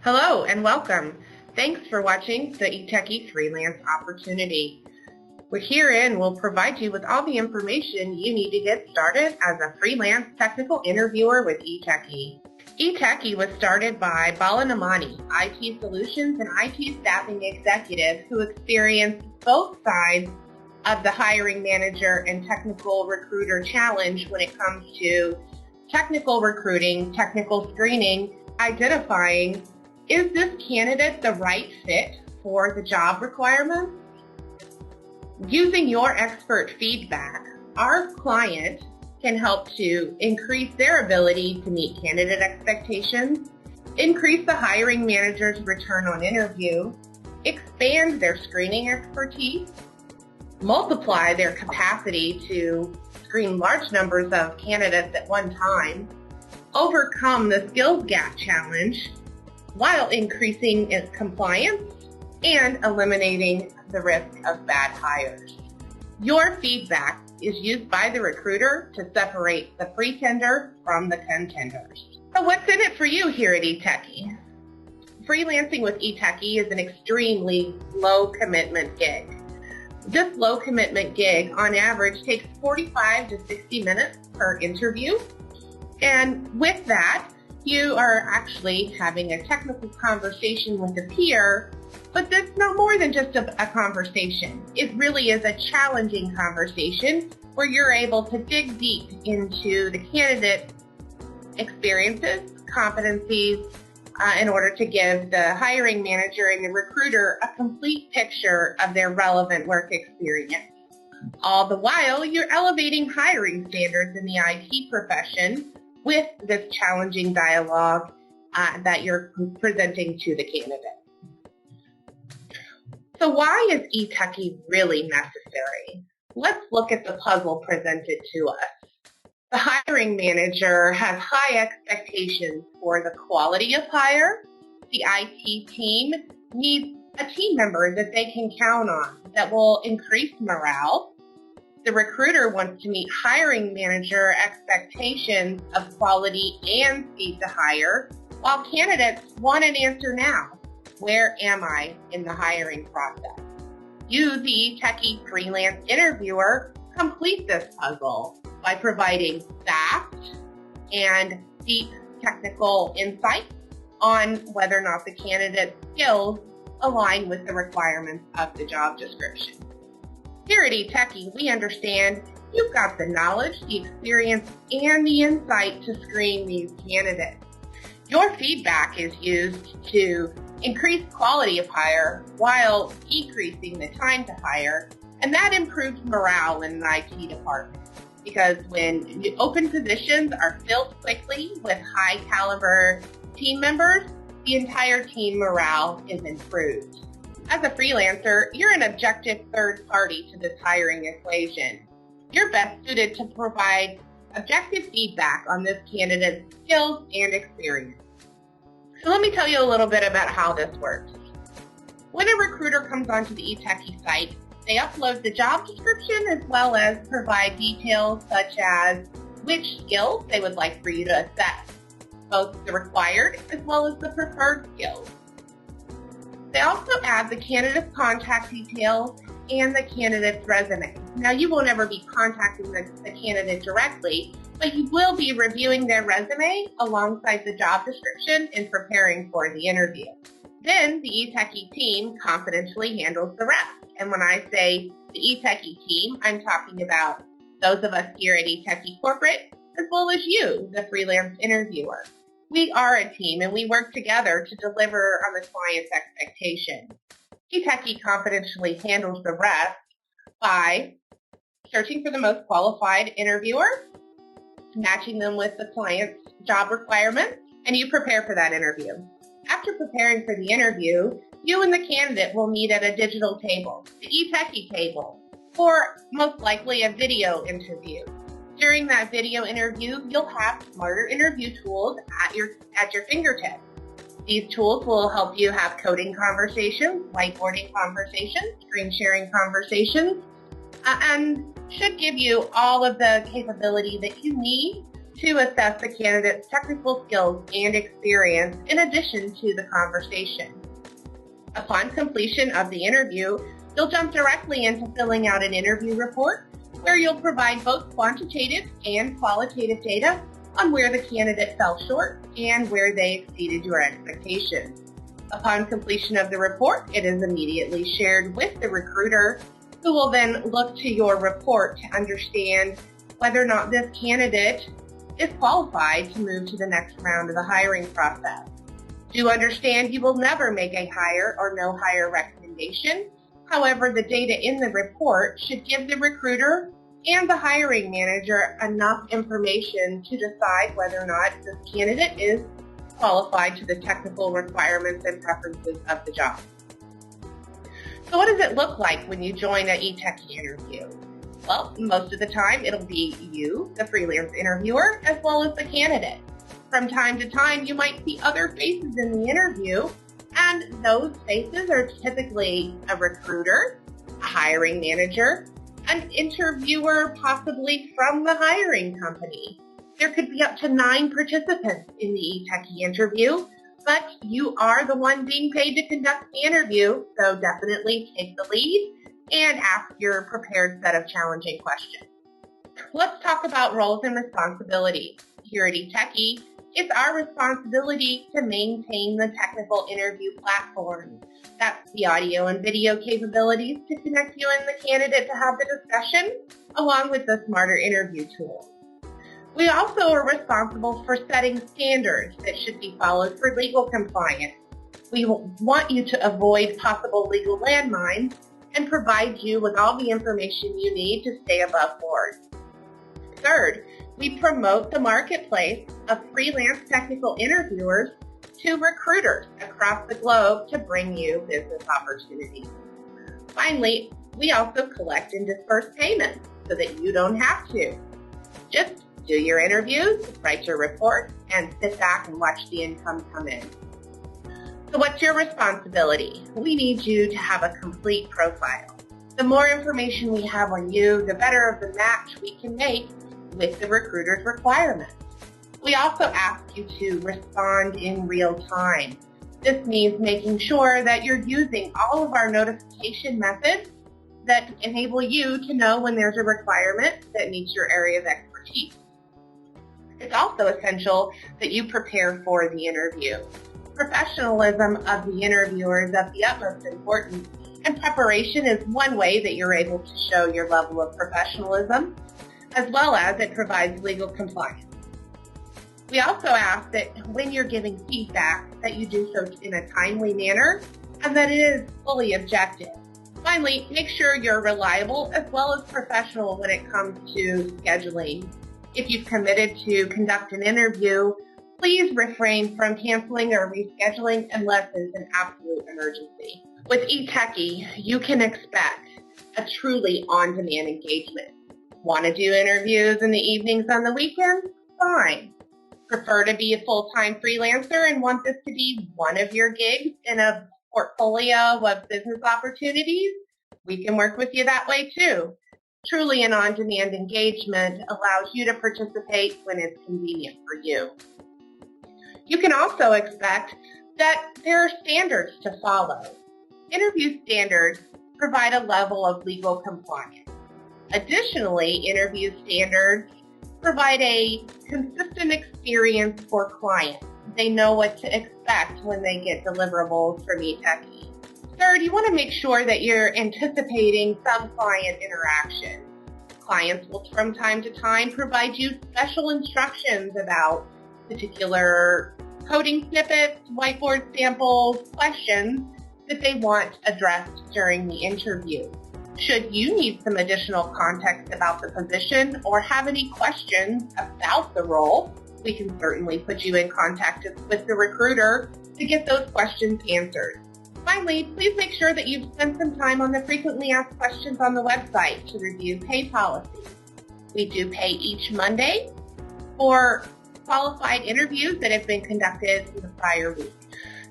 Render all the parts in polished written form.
Hello and welcome. Thanks for watching the eTeki Freelance Opportunity. Herein we'll provide you with all the information you need to get started as a freelance technical interviewer with eTeki. eTeki was started by Bala Namani, IT solutions and IT staffing executive who experienced both sides of the hiring manager and technical recruiter challenge when it comes to technical recruiting, technical screening, identifying is this candidate the right fit for the job requirements? Using your expert feedback, our client can help to increase their ability to meet candidate expectations, increase the hiring manager's return on interview, expand their screening expertise, multiply their capacity to screen large numbers of candidates at one time, overcome the skills gap challenge, while increasing its compliance and eliminating the risk of bad hires. Your feedback is used by the recruiter to separate the pretender from the contenders. So what's in it for you here at eTeki? Freelancing with eTeki is an extremely low commitment gig. This low commitment gig on average takes 45 to 60 minutes per interview. And with that, you are actually having a technical conversation with a peer, but that's no more than just a conversation. It really is a challenging conversation where you're able to dig deep into the candidate experiences, competencies, in order to give the hiring manager and the recruiter a complete picture of their relevant work experience. All the while, you're elevating hiring standards in the IT profession with this challenging dialogue that you're presenting to the candidate. So why is eTeki really necessary? Let's look at the puzzle presented to us. The hiring manager has high expectations for the quality of hire. The IT team needs a team member that they can count on that will increase morale. The recruiter wants to meet hiring manager expectations of quality and speed to hire, while candidates want an answer now. Where am I in the hiring process? You, the eTeki freelance interviewer, complete this puzzle by providing fast and deep technical insight on whether or not the candidate's skills align with the requirements of the job description. Here at eTeki, we understand you've got the knowledge, the experience, and the insight to screen these candidates. Your feedback is used to increase quality of hire while decreasing the time to hire, and that improves morale in an IT department. Because when open positions are filled quickly with high caliber team members, the entire team morale is improved. As a freelancer, you're an objective third party to this hiring equation. You're best suited to provide objective feedback on this candidate's skills and experience. So let me tell you a little bit about how this works. When a recruiter comes onto the eTeki site, they upload the job description as well as provide details such as which skills they would like for you to assess, both the required as well as the preferred skills. They also add the candidate's contact details and the candidate's resume. Now, you will never be contacting the candidate directly, but you will be reviewing their resume alongside the job description and preparing for the interview. Then the eTeki team confidentially handles the rest. And when I say the eTeki team, I'm talking about those of us here at eTeki Corporate, as well as you, the freelance interviewer. We are a team and we work together to deliver on the client's expectations. eTeki confidentially handles the rest by searching for the most qualified interviewer, matching them with the client's job requirements, and you prepare for that interview. After preparing for the interview, you and the candidate will meet at a digital table, the eTeki table, or most likely a video interview. During that video interview, you'll have smarter interview tools at your fingertips. These tools will help you have coding conversations, whiteboarding conversations, screen sharing conversations, and should give you all of the capability that you need to assess the candidate's technical skills and experience in addition to the conversation. Upon completion of the interview, you'll jump directly into filling out an interview report where you'll provide both quantitative and qualitative data on where the candidate fell short and where they exceeded your expectations. Upon completion of the report, it is immediately shared with the recruiter, who will then look to your report to understand whether or not this candidate is qualified to move to the next round of the hiring process. Do understand you will never make a hire or no hire recommendation. However, the data in the report should give the recruiter and the hiring manager enough information to decide whether or not this candidate is qualified to the technical requirements and preferences of the job. So what does it look like when you join an eTeki interview? Well, most of the time it'll be you, the freelance interviewer, as well as the candidate. From time to time, you might see other faces in the interview, and those faces are typically a recruiter, a hiring manager, an interviewer possibly from the hiring company. There could be up to 9 participants in the eTeki interview, but you are the one being paid to conduct the interview, so definitely take the lead and ask your prepared set of challenging questions. Let's talk about roles and responsibilities. Here at eTeki, it's our responsibility to maintain the technical interview platform. That's the audio and video capabilities to connect you and the candidate to have the discussion, along with the smarter interview tools. We also are responsible for setting standards that should be followed for legal compliance. We want you to avoid possible legal landmines and provide you with all the information you need to stay above board. Third, we promote the marketplace of freelance technical interviewers to recruiters across the globe to bring you business opportunities. Finally, we also collect and disperse payments so that you don't have to. Just do your interviews, write your report, and sit back and watch the income come in. So what's your responsibility? We need you to have a complete profile. The more information we have on you, the better of the match we can make with the recruiter's requirements. We also ask you to respond in real time. This means making sure that you're using all of our notification methods that enable you to know when there's a requirement that meets your area of expertise. It's also essential that you prepare for the interview. Professionalism of the interviewer is of the utmost importance, and preparation is one way that you're able to show your level of professionalism, as well as it provides legal compliance. We also ask that when you're giving feedback, that you do so in a timely manner and that it is fully objective. Finally, make sure you're reliable as well as professional when it comes to scheduling. If you've committed to conduct an interview, please refrain from canceling or rescheduling unless it's an absolute emergency. With eTeki, you can expect a truly on-demand engagement. Want to do interviews in the evenings on the weekends? Fine. Prefer to be a full-time freelancer and want this to be one of your gigs in a portfolio of business opportunities? We can work with you that way too. Truly an on-demand engagement allows you to participate when it's convenient for you. You can also expect that there are standards to follow. Interview standards provide a level of legal compliance. Additionally, interview standards provide a consistent experience for clients. They know what to expect when they get deliverables from eTeki. Third, you want to make sure that you're anticipating some client interaction. Clients will from time to time provide you special instructions about particular coding snippets, whiteboard samples, questions that they want addressed during the interview. Should you need some additional context about the position or have any questions about the role, we can certainly put you in contact with the recruiter to get those questions answered. Finally, please make sure that you've spent some time on the frequently asked questions on the website to review pay policies. We do pay each Monday for qualified interviews that have been conducted in the prior week.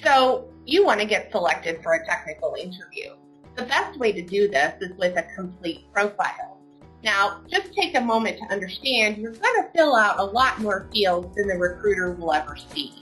So you want to get selected for a technical interview. The best way to do this is with a complete profile. Now, just take a moment to understand you're going to fill out a lot more fields than the recruiter will ever see.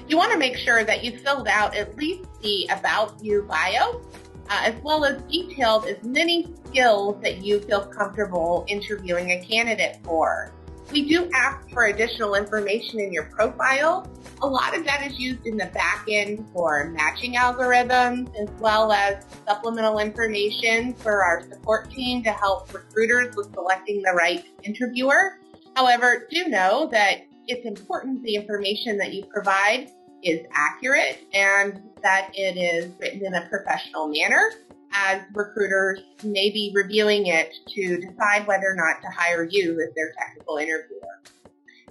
You want to make sure that you filled out at least the About You bio, as well as detailed as many skills that you feel comfortable interviewing a candidate for. We do ask for additional information in your profile. A lot of that is used in the back end for matching algorithms, as well as supplemental information for our support team to help recruiters with selecting the right interviewer. However, do know that it's important the information that you provide is accurate and that it is written in a professional manner, as recruiters may be reviewing it to decide whether or not to hire you as their technical interviewer.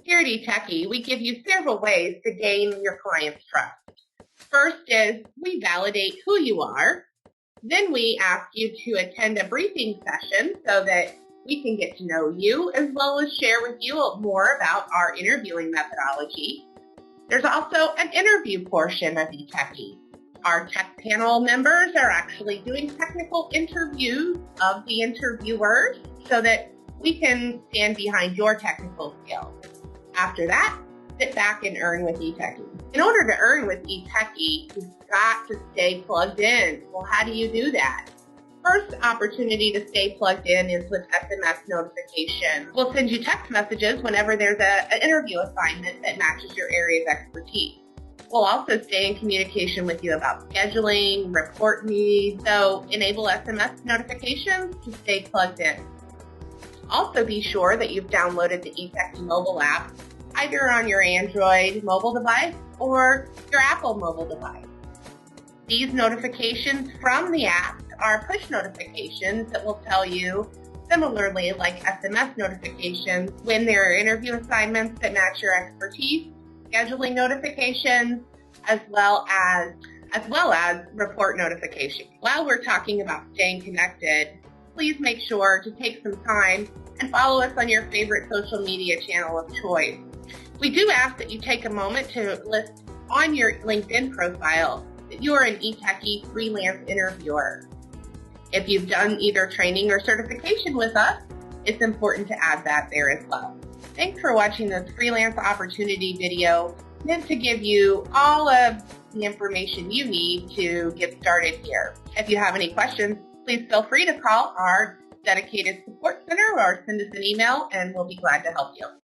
Here at eTeki, we give you several ways to gain your client's trust. First is we validate who you are. Then we ask you to attend a briefing session so that we can get to know you, as well as share with you more about our interviewing methodology. There's also an interview portion of eTeki. Our tech panel members are actually doing technical interviews of the interviewers so that we can stand behind your technical skills. After that, sit back and earn with eTeki. In order to earn with eTeki, you've got to stay plugged in. Well, how do you do that? First opportunity to stay plugged in is with SMS notification. We'll send you text messages whenever there's an interview assignment that matches your area of expertise. We'll also stay in communication with you about scheduling, report needs, so enable SMS notifications to stay plugged in. Also be sure that you've downloaded the eTeki mobile app, either on your Android mobile device or your Apple mobile device. These notifications from the app are push notifications that will tell you, similarly like SMS notifications, when there are interview assignments that match your expertise, scheduling notifications, as well as report notifications. While we're talking about staying connected, please make sure to take some time and follow us on your favorite social media channel of choice. We do ask that you take a moment to list on your LinkedIn profile that you are an eTeki freelance interviewer. If you've done either training or certification with us, it's important to add that there as well. Thanks for watching this Freelance Opportunity video meant to give you all of the information you need to get started here. If you have any questions, please feel free to call our dedicated support center or send us an email and we'll be glad to help you.